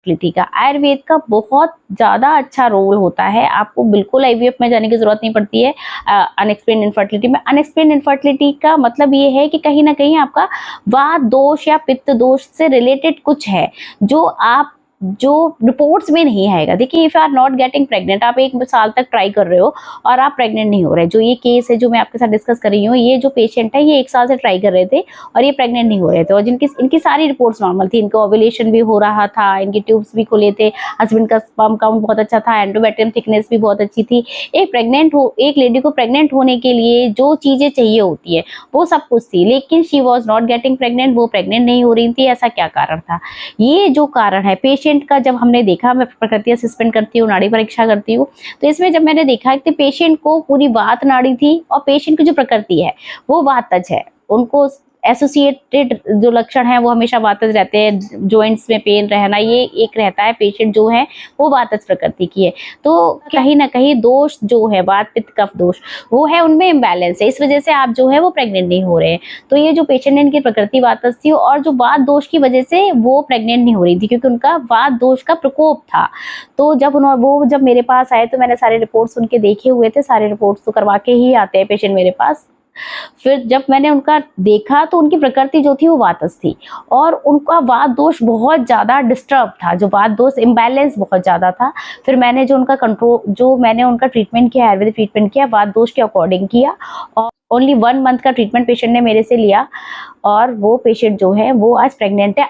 Infertility का आयुर्वेद का बहुत ज़्यादा अच्छा रोल होता है। आपको बिल्कुल आईवीएफ में जाने की ज़रूरत नहीं पड़ती है अनएक्सप्लेन्ड इनफर्टिलिटी में। अनएक्सप्लेन्ड इनफर्टिलिटी का मतलब ये है कि कहीं ना कहीं आपका वात दोष या पित्त दोष से रिलेटेड कुछ है जो रिपोर्ट्स में नहीं आएगा। देखिए, if you are not getting pregnant, आप 1 साल तक ट्राई कर रहे हो और आप प्रेग्नेंट नहीं हो रहे, जो ये केस है जो मैं आपके साथ डिस्कस कर रही हूँ, ये जो पेशेंट है ये 1 साल से ट्राई कर रहे थे और ये प्रेग्नेंट नहीं हो रहे थे, और इनकी सारी रिपोर्ट्स नॉर्मल थी, इनका ओव्यूलेशन भी हो रहा था, इनकी ट्यूब्स भी खुले थे, हस्बैंड का स्पर्म काउंट बहुत अच्छा था, एंडोमेट्रियम थिकनेस भी बहुत अच्छी थी। एक लेडी को प्रेग्नेंट होने के लिए जो चीजें चाहिए होती है वो सब कुछ थी, लेकिन she was not getting pregnant, वो प्रेग्नेंट नहीं हो रही थी। ऐसा क्या कारण था? ये जो कारण है पेशेंट का, जब हमने देखा, मैं प्रकृति असेसमेंट करती हूँ, नाड़ी परीक्षा करती हूँ, तो इसमें जब मैंने देखा कि पेशेंट को पूरी वात नाड़ी थी और पेशेंट की जो प्रकृति है वो वातज है, उनको एसोसिएटेड जो लक्षण है वो हमेशा वातज रहते हैं, जॉइंट्स में पेन रहना, ये एक रहता है। पेशेंट जो है वो वातज प्रकृति की है, तो कहीं ना कहीं दोष जो है वात पित्त कफ दोष वो है, उनमें इम्बैलेंस है, इस वजह से आप जो है वो प्रेग्नेंट नहीं हो रहे हैं। तो ये जो पेशेंट है इनकी प्रकृति वातज थी और जो वात दोष की वजह से वो प्रेग्नेंट नहीं हो रही थी, क्योंकि उनका वात दोष का प्रकोप था। तो जब मेरे पास आए तो मैंने सारे रिपोर्ट्स उनके देखे हुए थे, सारे रिपोर्ट्स तो करवा के ही आते हैं पेशेंट मेरे पास। फिर जब मैंने उनका देखा तो उनकी प्रकृति जो थी वो वातज थी और उनका वात दोष बहुत ज़्यादा डिस्टर्ब था, जो वात दोष इम्बैलेंस बहुत ज़्यादा था। फिर मैंने मैंने उनका ट्रीटमेंट किया, आयुर्वेदिक ट्रीटमेंट किया, वात दोष के अकॉर्डिंग किया, और ओनली 1 मंथ का ट्रीटमेंट पेशेंट ने मेरे से लिया और वो पेशेंट जो है वो आज प्रेग्नेंट है।